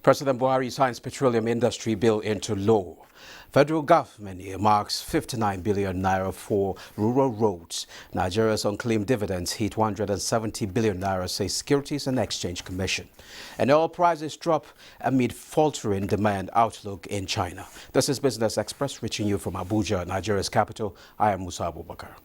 President Buhari signs petroleum industry bill into law. Federal government earmarks 59 billion naira for rural roads. Nigeria's unclaimed dividends hit 170 billion naira, says Securities and Exchange Commission. And oil prices drop amid faltering demand outlook in China. This is Business Express reaching you from Abuja, Nigeria's capital. I am Musa Abubakar.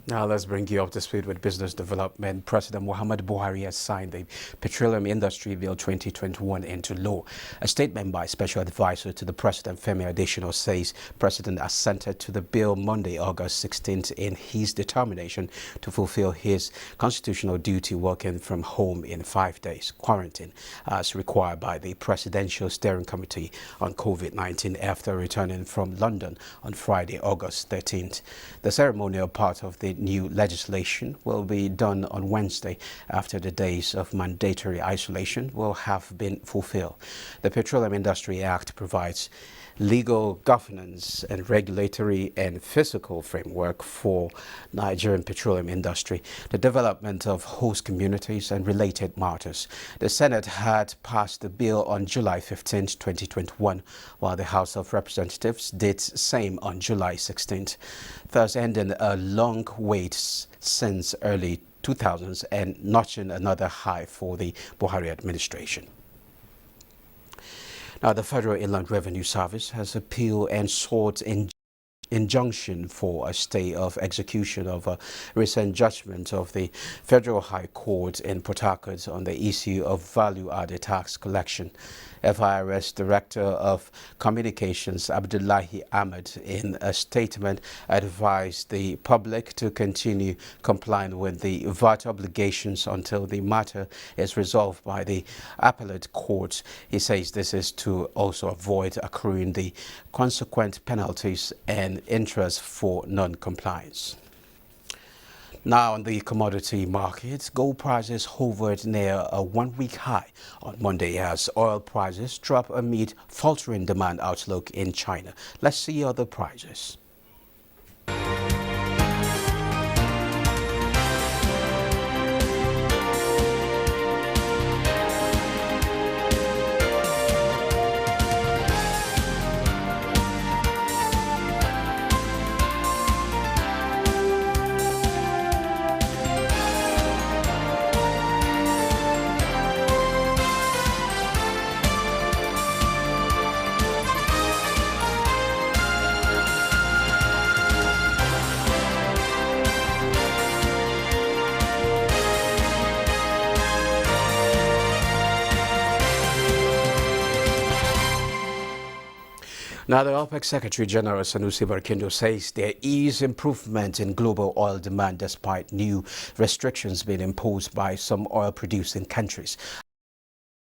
Now let's bring you up to speed with business development. President Muhammad Buhari has signed the Petroleum Industry Bill 2021 into law. A statement by Special Advisor to the President, Femi Adesina, says President assented to the bill Monday, August 16th in his determination to fulfill his constitutional duty working from home in 5 days quarantine as required by the Presidential Steering Committee on COVID-19 after returning from London on Friday, August 13th. The ceremonial part of the new legislation will be done on Wednesday after the days of mandatory isolation will have been fulfilled. The Petroleum Industry Act provides legal governance and regulatory and fiscal framework for Nigerian petroleum industry, the development of host communities and related matters. The Senate had passed the bill on July 15, 2021, while the House of Representatives did same on July 16th, thus ending a long wait since early 2000s and notching another high for the Buhari administration. Now, the Federal Inland Revenue Service has appealed and sought injunction for a stay of execution of a recent judgment of the Federal High Court in Port Harcourt on the issue of value-added tax collection. FIRS Director of Communications Abdullahi Ahmed, in a statement, advised the public to continue complying with the VAT obligations until the matter is resolved by the appellate court. He says this is to also avoid accruing the consequent penalties and interest for non-compliance. Now, on the commodity markets, gold prices hovered near a one-week high on Monday as oil prices dropped amid faltering demand outlook in China. Let's see other prices. Now, the OPEC Secretary General Sanusi Barkindo says there is improvement in global oil demand despite new restrictions being imposed by some oil-producing countries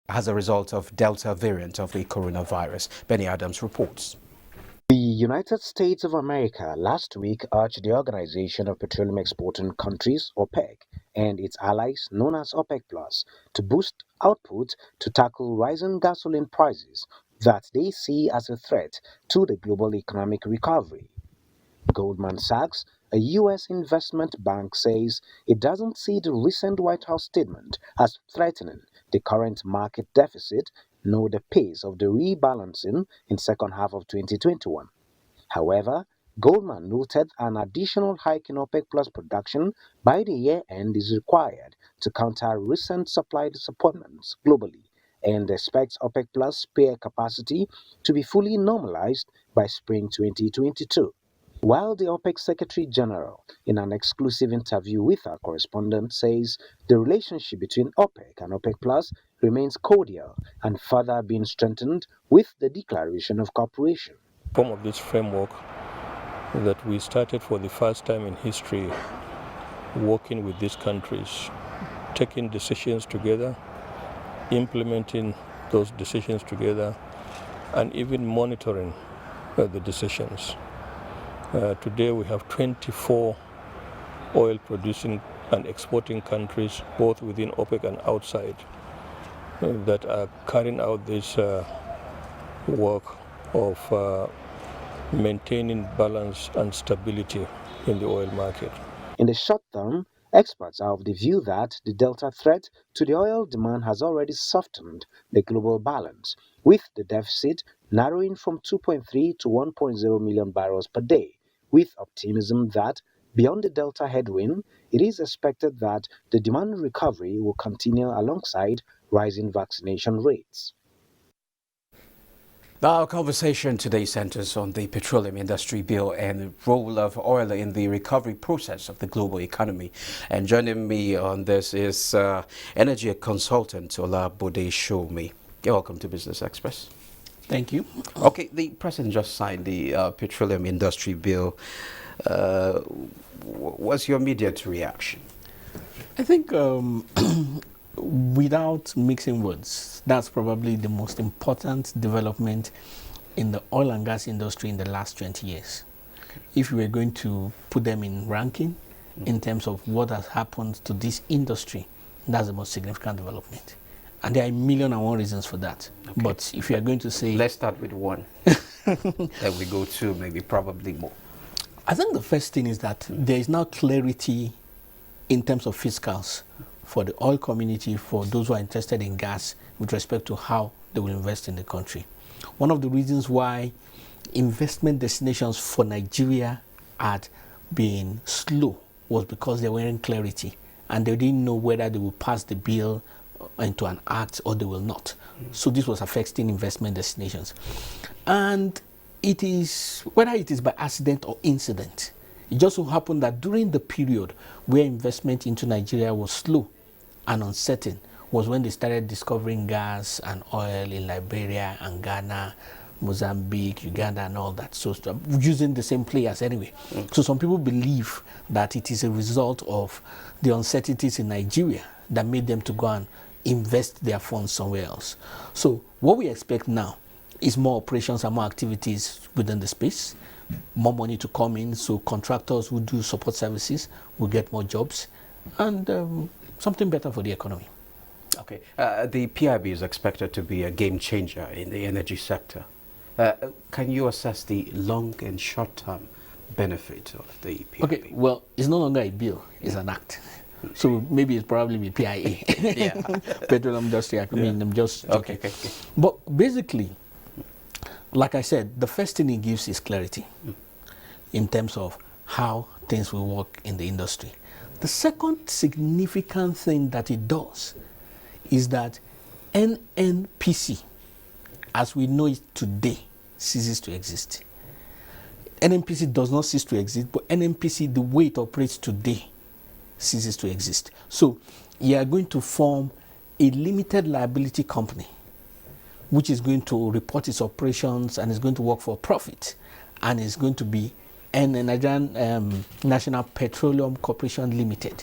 as a result of Delta variant of the coronavirus. Benny Adams reports. The United States of America last week urged the Organization of Petroleum Exporting Countries, OPEC, and its allies, known as OPEC Plus, to boost output to tackle rising gasoline prices that they see as a threat to the global economic recovery. Goldman Sachs, a U.S. investment bank, says it doesn't see the recent White House statement as threatening the current market deficit know the pace of the rebalancing in second half of 2021. However, Goldman noted an additional hike in OPEC Plus production by the year end is required to counter recent supply disappointments globally and expects OPEC Plus spare capacity to be fully normalized by spring 2022. While the OPEC Secretary General, in an exclusive interview with our correspondent, says the relationship between OPEC and OPEC Plus remains cordial and further being strengthened with the declaration of cooperation. Form of this framework that we started for the first time in history working with these countries, taking decisions together, implementing those decisions together, and even monitoring the decisions. Today we have 24 oil producing and exporting countries, both within OPEC and outside, that are carrying out this work of maintaining balance and stability in the oil market. In the short term, experts are of the view that the Delta threat to the oil demand has already softened the global balance, with the deficit narrowing from 2.3 to 1.0 million barrels per day, with optimism that beyond the Delta headwind, it is expected that the demand recovery will continue alongside rising vaccination rates. Our conversation today centers on the petroleum industry bill and the role of oil in the recovery process of the global economy. And joining me on this is energy consultant Ola Bode Shomi. You're welcome to Business Express. Thank you. Okay, the president just signed the petroleum industry bill. What's your immediate reaction? I think without mixing words, that's probably the most important development in the oil and gas industry in the last 20 years. Okay. If we were going to put them in ranking in terms of what has happened to this industry, that's the most significant development. And there are a million and one reasons for that. Okay. But if you are going to say... Let's start with one. Then we go to maybe probably more. I think the first thing is that there is now clarity in terms of fiscals for the oil community, for those who are interested in gas, with respect to how they will invest in the country. One of the reasons why investment destinations for Nigeria had been slow was because there weren't clarity and they didn't know whether they will pass the bill into an act or they will not. So this was affecting investment destinations. And it is, whether it is by accident or incident, it just so happened that during the period where investment into Nigeria was slow and uncertain was when they started discovering gas and oil in Liberia and Ghana, Mozambique, Uganda and all that. So using the same players anyway. So some people believe that it is a result of the uncertainties in Nigeria that made them to go and invest their funds somewhere else. So what we expect now is more operations and more activities within the space, more money to come in, so contractors who do support services will get more jobs, and something better for the economy. Okay, the PIB is expected to be a game changer in the energy sector. Can you assess the long and short-term benefit of the PIB? Okay, well, it's no longer a bill, it's an act. So maybe it's probably be PIA. Yeah. Petroleum Industry Act. I mean, I'm just joking. Okay. But basically, like I said, the first thing it gives is clarity in terms of how things will work in the industry. The second significant thing that it does is that NNPC, as we know it today, ceases to exist. NNPC does not cease to exist, but NNPC, the way it operates today, ceases to exist. So you are going to form a limited liability company which is going to report its operations and is going to work for profit, and is going to be Nigerian National Petroleum Corporation Limited.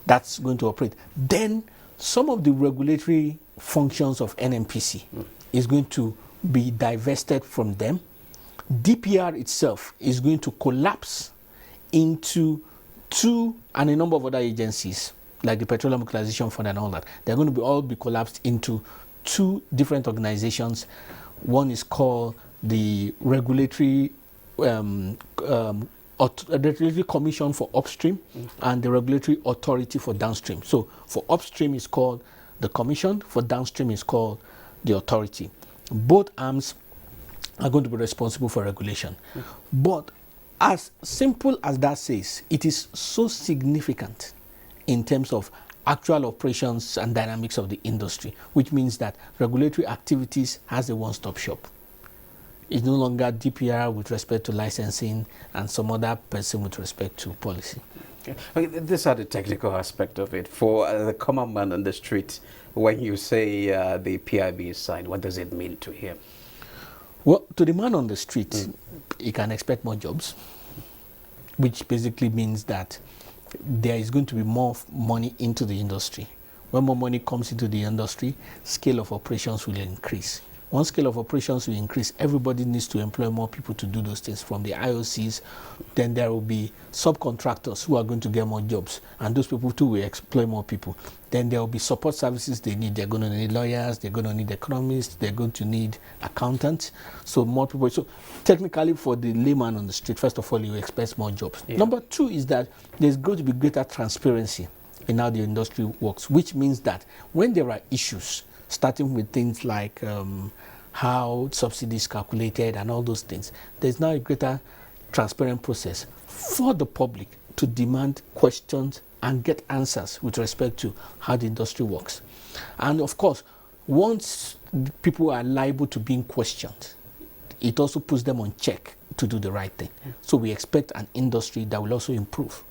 That's going to operate. Then some of the regulatory functions of NNPC is going to be divested from them. DPR itself is going to collapse into two and a number of other agencies like the Petroleum Equalization Fund and all that. They're going to all be collapsed into two different organizations. One is called the Regulatory Commission for Upstream and the Regulatory Authority for Downstream. So for upstream is called the Commission, for downstream is called the authority. Both arms are going to be responsible for regulation. But as simple as that says, it is so significant in terms of actual operations and dynamics of the industry, which means that regulatory activities has a one-stop shop. It's no longer DPR with respect to licensing and some other person with respect to policy. Okay, these are the technical aspect of it. For the common man on the street, when you say the PIB is signed, what does it mean to him? Well, to the man on the street, he can expect more jobs, which basically means that there is going to be more money into the industry. When more money comes into the industry, scale of operations will increase. Once scale of operations will increase, everybody needs to employ more people to do those things from the IOCs. Then there will be subcontractors who are going to get more jobs, and those people too will employ more people. Then there will be support services they need. They're going to need lawyers, they're going to need economists, they're going to need accountants. So more people. So technically for the layman on the street, first of all, you expect more jobs. Yeah. Number two is that there's going to be greater transparency in how the industry works, which means that when there are issues, starting with things like how subsidies calculated and all those things, there's now a greater transparent process for the public to demand questions and get answers with respect to how the industry works. And of course, once people are liable to being questioned, it also puts them on check to do the right thing. So we expect an industry that will also improve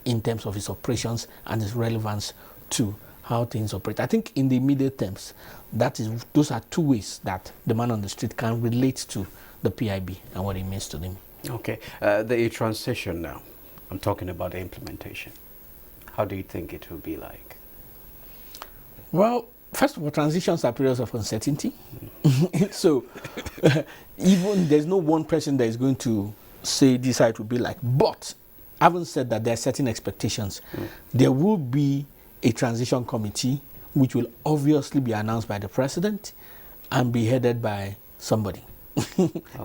in terms of its operations and its relevance to how things operate. I think in the immediate terms, those are two ways that the man on the street can relate to the PIB and what it means to them. Okay, the transition now, I'm talking about the implementation. How do you think it will be like? Well, first of all, transitions are periods of uncertainty. So even there's no one person that is going to say this how it will be like. But having said that, there are certain expectations. There will be a transition committee which will obviously be announced by the president and be headed by somebody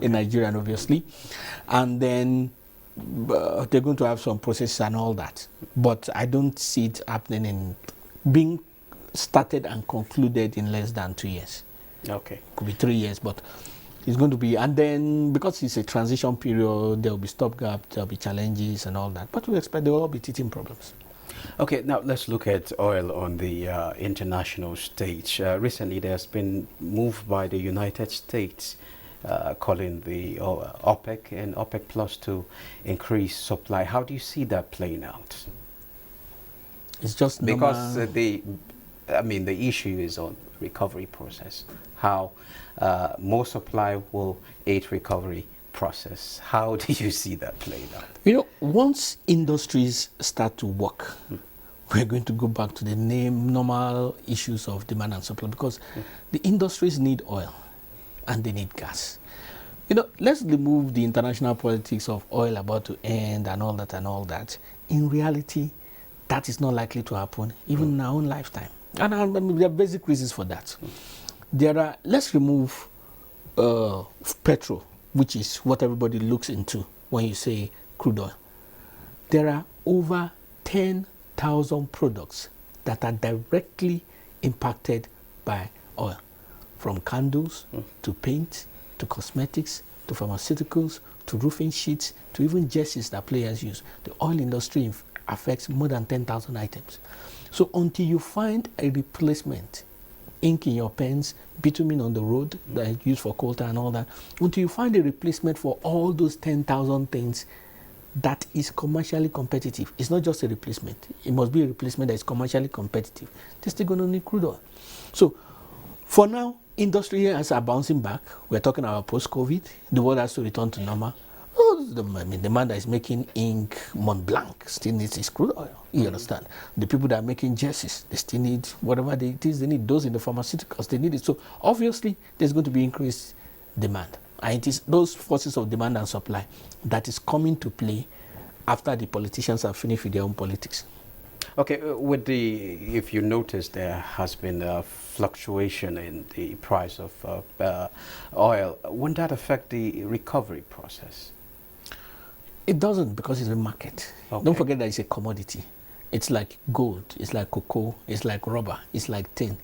in Nigerian, obviously. And then they're going to have some processes and all that. But I don't see it happening in being started and concluded in less than 2 years. Okay. Could be 3 years, but it's going to be, and then because it's a transition period, there will be stopgap, there will be challenges and all that. But we expect there will all be teething problems. Okay, now let's look at oil on the international stage. Recently, there's been move by the United States calling the OPEC and OPEC Plus to increase supply. How do you see that playing out? It's just because the issue is on recovery process. How more supply will aid recovery process. How do you see that playing out? You know, once industries start to work, we're going to go back to the normal issues of demand and supply, because the industries need oil and they need gas. You know, let's remove the international politics of oil about to end and all that. In reality, that is not likely to happen even in our own lifetime. And there are basic reasons for that. Let's remove petrol, which is what everybody looks into when you say crude oil. There are over 10,000 products that are directly impacted by oil, from candles to paint to cosmetics to pharmaceuticals to roofing sheets to even jerseys that players use. The oil industry affects more than 10,000 items. So until you find a replacement, ink in your pens, bitumen on the road that is used for coal tar and all that, until you find a replacement for all those 10,000 things that is commercially competitive. It's not just a replacement. It must be a replacement that is commercially competitive. They're still going to need crude oil. So for now, industry is bouncing back. We're talking about post-COVID. The world has to return to normal. The man that is making ink, Mont Blanc, still needs his crude oil. You understand? The people that are making jerseys, they still need whatever it is they need. Those in the pharmaceuticals, they need it. So obviously, there's going to be increased demand. And it is those forces of demand and supply that is coming to play after the politicians have finished with their own politics. Okay, if you notice, there has been a fluctuation in the price of oil. Won't that affect the recovery process? It doesn't, because it's a market. Okay. Don't forget that it's a commodity. It's like gold, it's like cocoa, it's like rubber, it's like tin.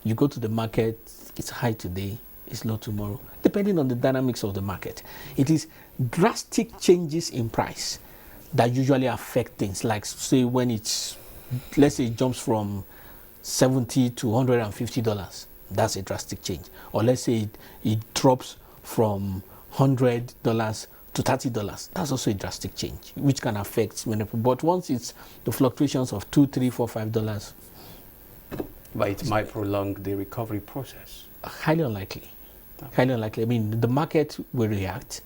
You go to the market, it's high today, it's low tomorrow, depending on the dynamics of the market. It is drastic changes in price that usually affect things, like say when it's, let's say it jumps from $70 to $150, that's a drastic change. Or let's say it drops from $100 to $30, that's also a drastic change, which can affect many people. But once it's the fluctuations of $2, $3, $4, $5, but it might prolong the recovery process. highly unlikely. Okay. Highly unlikely. I mean, the market will react.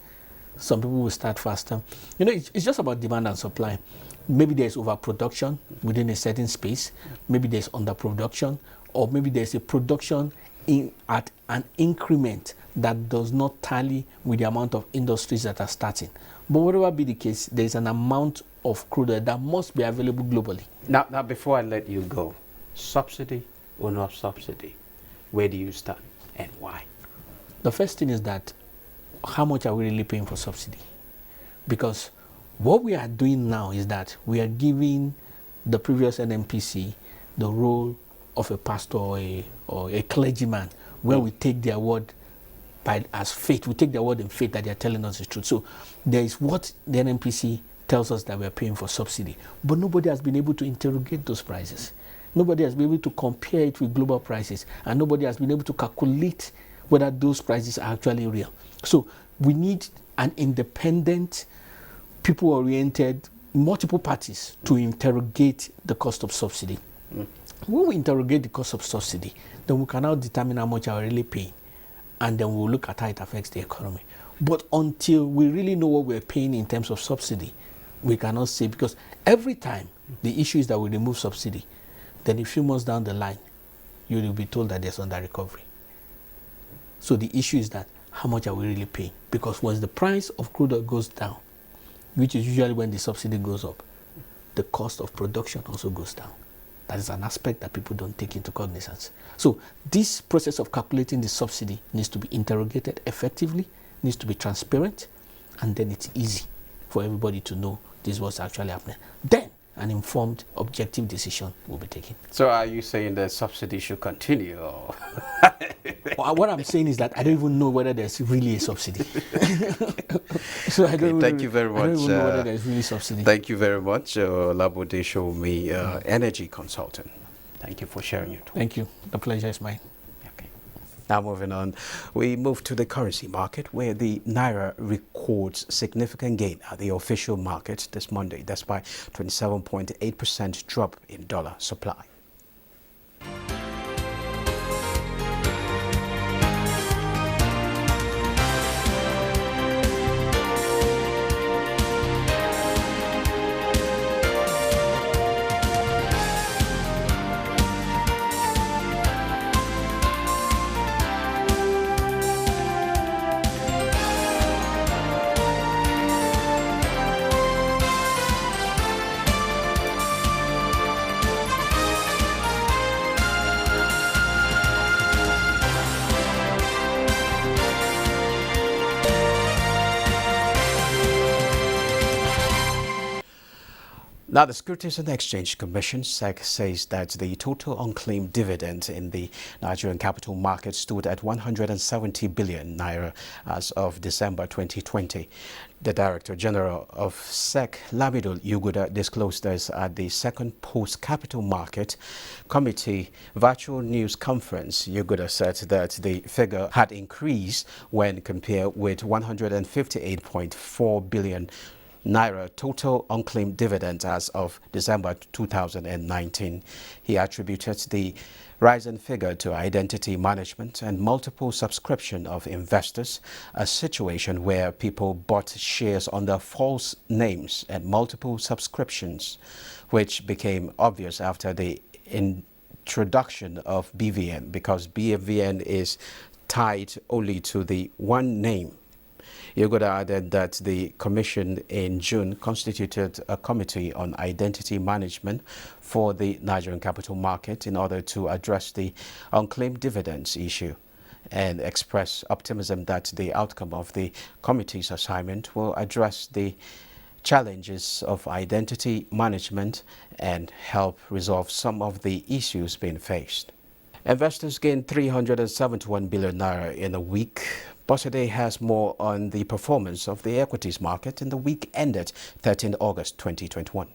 Some people will start faster. You know, it's just about demand and supply. Maybe there's overproduction within a certain space. Maybe there's underproduction, or maybe there's a production at an increment that does not tally with the amount of industries that are starting. But whatever be the case, there's an amount of crude oil that must be available globally. Now, before I let you go, subsidy or not subsidy, where do you stand and why? The first thing is that how much are we really paying for subsidy? Because what we are doing now is that we are giving the previous NNPC the role of a pastor or a clergyman, where we take their word as faith. We take their word in faith that they are telling us the truth. So there is what the NNPC tells us that we are paying for subsidy, but nobody has been able to interrogate those prices. Nobody has been able to compare it with global prices, and nobody has been able to calculate whether those prices are actually real. So we need an independent, people-oriented, multiple parties to interrogate the cost of subsidy. When we interrogate the cost of subsidy, then we can now determine how much are we really paying, and then we'll look at how it affects the economy. But until we really know what we're paying in terms of subsidy, we cannot say, because every time the issue is that we remove subsidy, then a few months down the line, you will be told that there's under recovery. So the issue is that how much are we really paying? Because once the price of crude oil goes down, which is usually when the subsidy goes up, the cost of production also goes down. That is an aspect that people don't take into cognizance. So this process of calculating the subsidy needs to be interrogated effectively, needs to be transparent, and then it's easy for everybody to know this is what's actually happening. Then an informed, objective decision will be taken. So are you saying that subsidy should continue? Or Well, what I'm saying is that I don't even know whether there's really a subsidy. So I don't thank you very much. I don't even know whether there's really subsidy. Thank you very much, Labode Shomi, energy consultant. Thank you for sharing your talk. Thank you. The pleasure is mine. Now moving on, we move to the currency market, where the Naira records significant gain at the official market this Monday, despite 27.8% drop in dollar supply. Now, the Securities and Exchange Commission, SEC, says that the total unclaimed dividend in the Nigerian capital market stood at 170 billion naira as of December 2020. The Director General of SEC, Lamido Yuguda, disclosed this at the second post-capital market committee virtual news conference. Yuguda said that the figure had increased when compared with 158.4 billion Naira total unclaimed dividends as of December 2019. He attributed the rising figure to identity management and multiple subscription of investors, a situation where people bought shares under false names and multiple subscriptions, which became obvious after the introduction of BVN, because BVN is tied only to the one name. Yuguda added that the Commission in June constituted a committee on identity management for the Nigerian capital market in order to address the unclaimed dividends issue, and expressed optimism that the outcome of the committee's assignment will address the challenges of identity management and help resolve some of the issues being faced. Investors gained 371 billion naira in a week. Bossade has more on the performance of the equities market in the week ended 13 August 2021.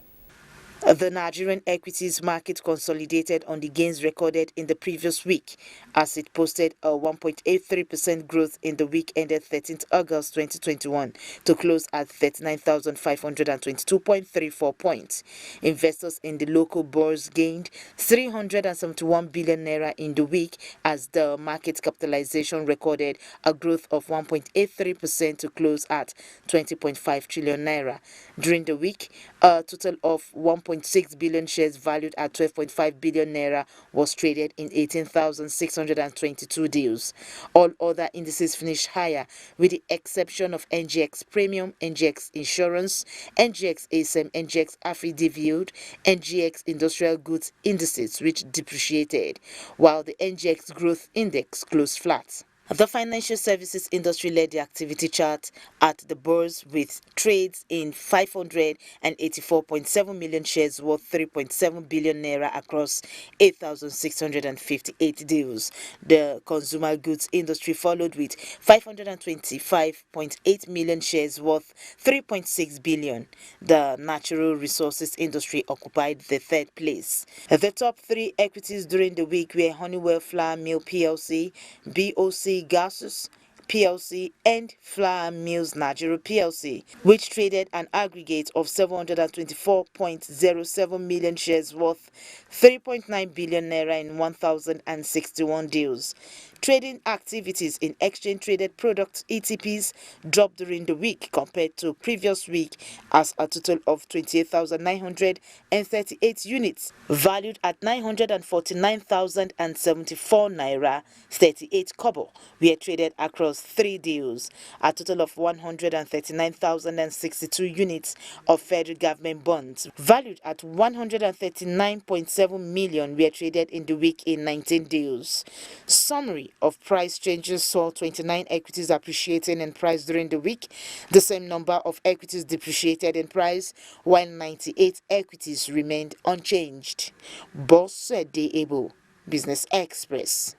The Nigerian equities market consolidated on the gains recorded in the previous week as it posted a 1.83% growth in the week ended 13th August 2021 to close at 39,522.34 points. Investors in the local bourse gained 371 billion naira in the week as the market capitalization recorded a growth of 1.83% to close at 20.5 trillion naira. During the week, a total of 1.6 billion shares valued at 12.5 billion naira was traded in 18,622 deals. All other indices finished higher with the exception of NGX Premium, NGX Insurance, NGX ASM, NGX Afri-Diviod, NGX Industrial Goods indices which depreciated, while the NGX Growth Index closed flat. The financial services industry led the activity chart at the bourse with trades in 584.7 million shares worth 3.7 billion naira across 8,658 deals. The consumer goods industry followed with 525.8 million shares worth 3.6 billion. The natural resources industry occupied the third place. The top three equities during the week were Honeywell Flour Mill PLC, BOC Gases PLC and Flour Mills Nigeria PLC, which traded an aggregate of 724.07 million shares worth 3.9 billion naira in 1,061 deals. Trading activities in exchange-traded product ETPs dropped during the week compared to previous week as a total of 28,938 units valued at 949,074 naira 38 kobo were traded across 3 deals. A total of 139,062 units of federal government bonds valued at 139.7 million were traded in the week in 19 deals. Summary of price changes saw 29 equities appreciating in price during the week. The same number of equities depreciated in price, while 98 equities remained unchanged. Boss Able, Business Express.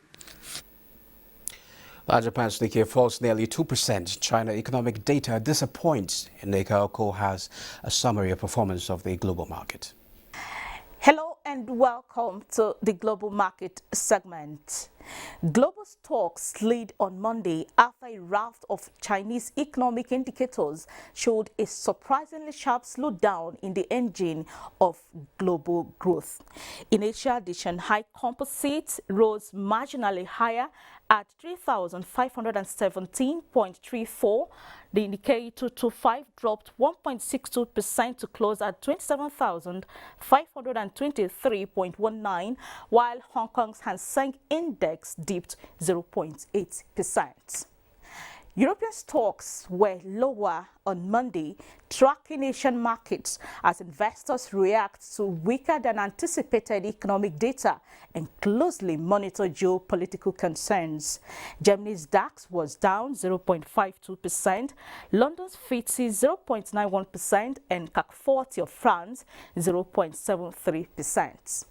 Japan's Nikkei falls nearly 2%. China economic data disappoints. Nikkei has a summary of performance of the global market. Hello and welcome to the global market segment. Global stocks slid on Monday after a raft of Chinese economic indicators showed a surprisingly sharp slowdown in the engine of global growth. In Asia, the Shanghai Composite rose marginally higher at 3,517.34. The Nikkei 225 dropped 1.62% to close at 27,523.19, while Hong Kong's Hang Seng Index dipped 0.8%. European stocks were lower on Monday, tracking Asian markets as investors react to weaker than anticipated economic data and closely monitor geopolitical concerns. Germany's DAX was down 0.52%, London's FTSE 0.91%, and CAC 40 of France 0.73%.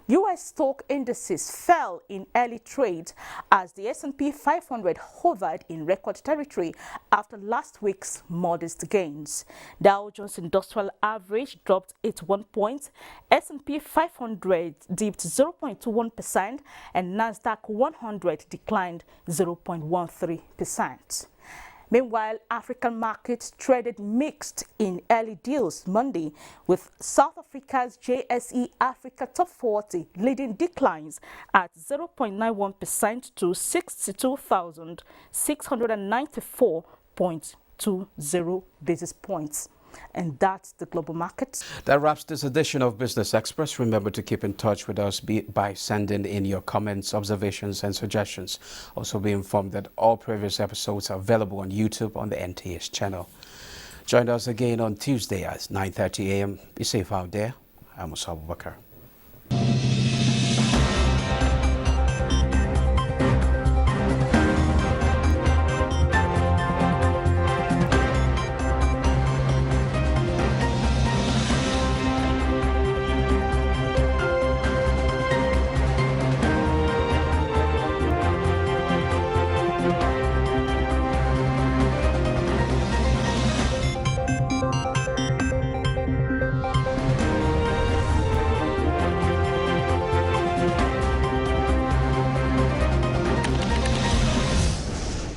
U.S. stock indices fell in early trade as the S&P 500 hovered in record territory after last week's modest gains. Dow Jones Industrial Average dropped 81 points, S&P 500 dipped 0.21%, and Nasdaq 100 declined 0.13%. Meanwhile, African markets traded mixed in early deals Monday, with South Africa's JSE Africa Top 40 leading declines at 0.91% to 62,694.20 basis points. And that's the global markets. That wraps this edition of Business Express. Remember to keep in touch with us by sending in your comments, observations, and suggestions. Also be informed that all previous episodes are available on YouTube on the NTS channel. Join us again on Tuesday at 9:30 a.m. Be safe out there. I'm Musa Abubakar.